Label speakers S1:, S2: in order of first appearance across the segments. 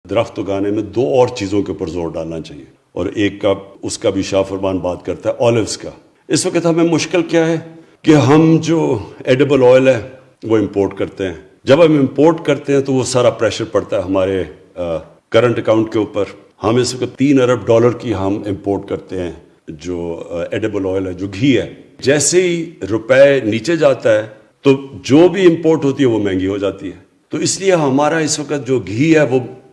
S1: درخت اگانے میں دو اور چیزوں کے اوپر زور ڈالنا چاہیے، اور ایک کا اس کا بھی شاہ فرمان بات کرتا ہے اولیوز کا۔ اس وقت ہمیں مشکل کیا ہے کہ ہم جو ایڈیبل آئل ہے وہ امپورٹ کرتے ہیں۔ جب ہم امپورٹ کرتے ہیں تو وہ سارا پریشر پڑتا ہے ہمارے کرنٹ اکاؤنٹ کے اوپر۔ ہم اس وقت $3 ارب کی ہم امپورٹ کرتے ہیں جو ایڈیبل آئل ہے، جو گھی ہے۔ جیسے ہی روپے نیچے جاتا ہے تو جو بھی امپورٹ ہوتی ہے وہ مہنگی ہو جاتی ہے۔ تو اس لیے ہمارا اس وقت جو گھی ہے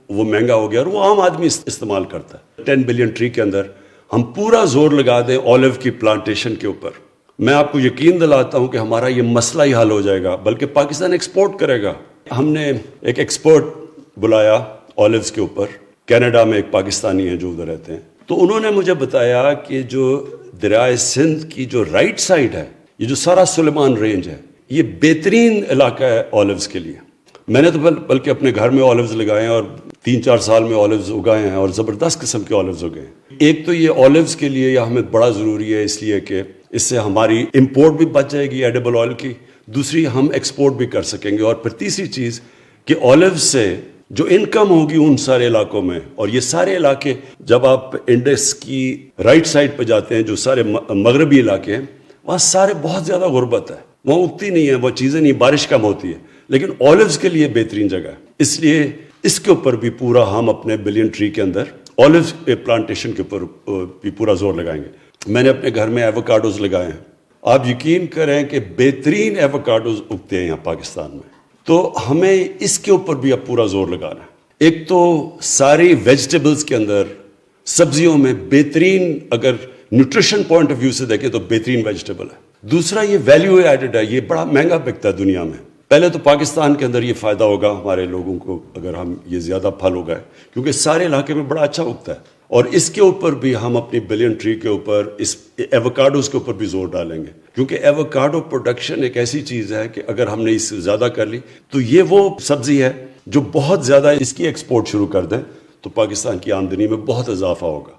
S1: وہ مہنگا ہو گیا، اور وہ عام آدمی استعمال کرتا ہے۔ 10 بلین ٹری کے اندر ہم پورا زور لگا دیں اولیو کی پلانٹیشن کے اوپر، میں آپ کو یقین دلاتا ہوں کہ ہمارا یہ مسئلہ ہی حل ہو جائے گا، بلکہ پاکستان ایکسپورٹ کرے گا۔ ہم نے ایک ایکسپرٹ بلایا اولیوز کے اوپر، کینیڈا میں ایک پاکستانی ہیں جو ادھر رہتے ہیں، تو انہوں نے مجھے بتایا کہ جو دریائے سندھ کی جو رائٹ سائڈ ہے، یہ جو سارا سلیمان رینج ہے، یہ بہترین علاقہ ہے اولیوز کے لیے۔ میں نے تو بلکہ اپنے گھر میں اولیوز لگائے ہیں، اور 3-4 سال میں اولیوز اگائے ہیں، اور زبردست قسم کے اولیوز اگائے ہیں۔ ایک تو یہ اولیوز کے لیے یہ ہمیں بڑا ضروری ہے، اس لیے کہ اس سے ہماری امپورٹ بھی بچ جائے گی ایڈیبل آئل کی، دوسری ہم ایکسپورٹ بھی کر سکیں گے، اور پھر تیسری چیز کہ اولیوز سے جو انکم ہوگی ان سارے علاقوں میں، اور یہ سارے علاقے جب آپ انڈس کی رائٹ سائڈ پہ جاتے ہیں، جو سارے مغربی علاقے ہیں، وہاں سارے بہت زیادہ غربت ہے، وہاں اگتی نہیں ہے وہ چیزیں، نہیں، بارش کم ہوتی ہے، لیکن اولیوز کے لیے بہترین جگہ ہے۔ اس لیے اس کے اوپر بھی پورا ہم اپنے بلین ٹری کے اندر اولیوز پلانٹیشن کے اوپر بھی پورا زور لگائیں گے۔ میں نے اپنے گھر میں ایووکاڈوز لگائے ہیں، آپ یقین کریں کہ بہترین ایووکاڈوز اگتے ہیں یہاں پاکستان میں، تو ہمیں اس کے اوپر بھی اب پورا زور لگانا ہے۔ ایک تو ساری ویجیٹیبلز کے اندر، سبزیوں میں بہترین، اگر نیوٹریشن پوائنٹ آف ویو سے دیکھیں تو بہترین ویجیٹیبل ہے۔ دوسرا یہ ویلیو ایڈڈ ہے، یہ بڑا مہنگا بکتا ہے دنیا میں۔ پہلے تو پاکستان کے اندر یہ فائدہ ہوگا ہمارے لوگوں کو اگر ہم یہ زیادہ پھل اگائیں، کیونکہ سارے علاقے میں بڑا اچھا اگتا ہے، اور اس کے اوپر بھی ہم اپنی بلین ٹری کے اوپر، اس ایووکاڈوز کے اوپر بھی زور ڈالیں گے، کیونکہ ایووکاڈو پروڈکشن ایک ایسی چیز ہے کہ اگر ہم نے اس سے زیادہ کر لی تو یہ وہ سبزی ہے جو بہت زیادہ اس کی ایکسپورٹ شروع کر دیں تو پاکستان کی آمدنی میں بہت اضافہ ہوگا۔